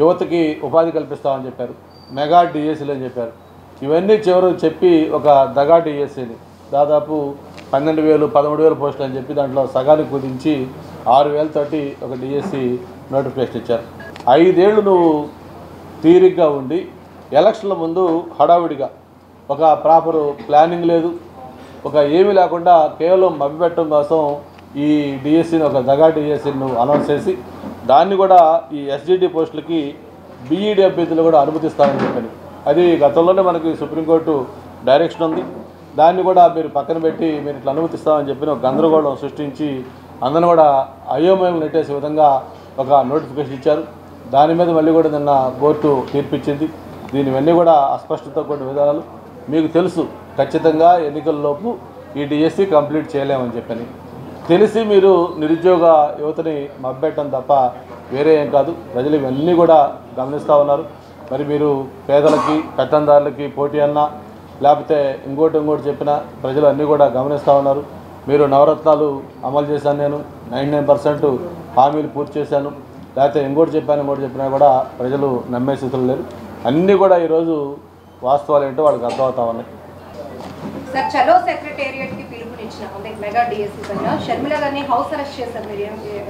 యువతకి ఉపాధి కల్పిస్తామని చెప్పారు, మెగా డిఎస్సీలు అని చెప్పారు. ఇవన్నీ చివరికి చెప్పి ఒక దగా డిఎస్సీని దాదాపు 12,000 13,000 పోస్టులు అని చెప్పి దాంట్లో సగానికి కుదించి 6,000 తోటి ఒక డిఎస్సీ నోటిఫికేషన్ ఇచ్చారు. 5 ఏళ్ళు నువ్వు తీరిగ్గా ఉండి ఎలక్షన్ల ముందు హడావిడిగా ఒక ప్రాపర్ ప్లానింగ్ లేదు, ఒక ఏమీ లేకుండా కేవలం మభ్యపెట్టడం కోసం ఈ డిఎస్సీని ఒక దగా డిఎస్సీని నువ్వు అనౌన్స్ చేసి దాన్ని కూడా ఈ ఎస్జిటి పోస్టులకి బీఈడి అభ్యర్థులు కూడా అనుమతిస్తామని చెప్పాను. అది గతంలోనే మనకి సుప్రీంకోర్టు డైరెక్షన్ ఉంది. దాన్ని కూడా మీరు పక్కన పెట్టి మీరు ఇట్లా అనుమతిస్తామని చెప్పి ఒక గందరగోళం సృష్టించి అందరిని కూడా అయోమయం నెట్టేసే విధంగా ఒక నోటిఫికేషన్ ఇచ్చారు. దాని మీద మళ్ళీ కూడా నిన్న కోర్టు తీర్పిచ్చింది. దీనివన్నీ కూడా అస్పష్టత కూడిన విధానాలు. మీకు తెలుసు ఖచ్చితంగా ఎన్నికల్లోపు ఈ డిఎస్సీ కంప్లీట్ చేయలేమని చెప్పని తెలిసి మీరు నిరుద్యోగ యువతని మభ్యపెట్టడం తప్ప వేరే ఏం కాదు. ప్రజలు ఇవన్నీ కూడా గమనిస్తూ ఉన్నారు. మరి మీరు పేదలకి పెత్తందారులకి పోటీ అన్నా లేకపోతే ఇంకోటి చెప్పినా ప్రజలు అన్నీ కూడా గమనిస్తూ ఉన్నారు. మీరు నవరత్నాలు అమలు చేశాను, నేను 99% హామీలు పూర్తి చేశాను, లేకపోతే ఇంకోటి చెప్పినా కూడా ప్రజలు నమ్మే స్థితులు లేరు. అన్నీ కూడా ఈరోజు వాస్తవాలు ఏంటో వాళ్ళకి అర్థమవుతా ఉన్నాయి. సార్, చలో సెక్రటేరియట్కి పిలుపునిచ్చిన మెగా డిఎస్సీ పైన షర్మిల గారిని హౌస్ అరెస్ట్ చేశారు.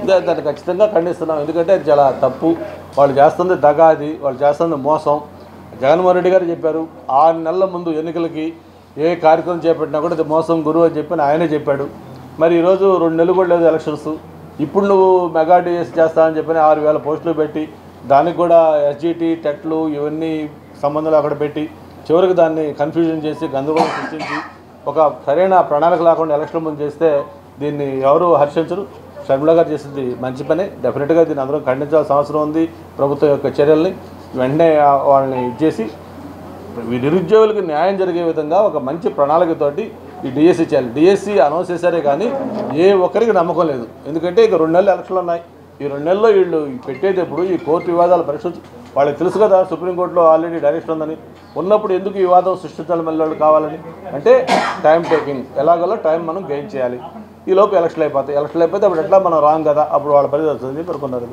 దాన్ని ఖచ్చితంగా ఖండిస్తున్నాం. ఎందుకంటే అది చాలా తప్పు. వాళ్ళు చేస్తుంది దగా, అది వాళ్ళు చేస్తుంది మోసం. జగన్మోహన్ రెడ్డి గారు చెప్పారు 6 నెలల ముందు ఎన్నికలకి ఏ కార్యక్రమం చేపట్టినా కూడా ఇది మోసం గురువు అని చెప్పి ఆయనే చెప్పాడు. మరి ఈరోజు 2 నెలలు కూడా లేదు ఎలక్షన్స్. ఇప్పుడు నువ్వు మెగా డిఎస్సీ చేస్తానని చెప్పి 6,000 పోస్టులు పెట్టి దానికి కూడా ఎస్జిటి టెట్లు ఇవన్నీ సంబంధాలు అక్కడ పెట్టి చివరికి దాన్ని కన్ఫ్యూజన్ చేసి గందరగోళం సృష్టించి ఒక సరైన ప్రణాళిక లేకుండా ఎలక్షన్ ముందు చేస్తే దీన్ని ఎవరు హర్షించరు. షర్మిల గారు చేసింది మంచి పనే. డెఫినెట్గా దీన్ని అందరం ఖండించాల్సిన అవసరం ఉంది. ప్రభుత్వం యొక్క చర్యల్ని వెంటనే వాళ్ళని ఇచ్చేసి నిరుద్యోగులకు న్యాయం జరిగే విధంగా ఒక మంచి ప్రణాళికతోటి ఈ డిఎస్సీ చేయాలి. డిఎస్సీ అనౌన్స్ చేశారే కానీ ఏ ఒక్కరికి నమ్మకం లేదు. ఎందుకంటే ఇక 2 నెలలు ఎలక్షన్లు ఉన్నాయి. ఈ 2 నెలల్లో వీళ్ళు పెట్టేటప్పుడు ఈ కోర్టు వివాదాలు పరిష్కరించి వాళ్ళకి తెలుసు కదా సుప్రీంకోర్టులో ఆల్రెడీ డైరెక్షన్ ఉందని. ఉన్నప్పుడు ఎందుకు ఈ వివాదం సృష్టించాలి మళ్ళీ వాళ్ళు కావాలని? అంటే టైం టేకింగ్. ఎలాగోలో టైం మనం గెయిన్ చేయాలి. ఈ లోపు ఎలక్షన్లు అయిపోతాయి. ఎలక్షన్లు అయిపోతే అప్పుడు ఎట్లా మనం రాంగ్ కదా, అప్పుడు వాళ్ళ పరిస్థితి వస్తుంది పేర్కొన్నారు.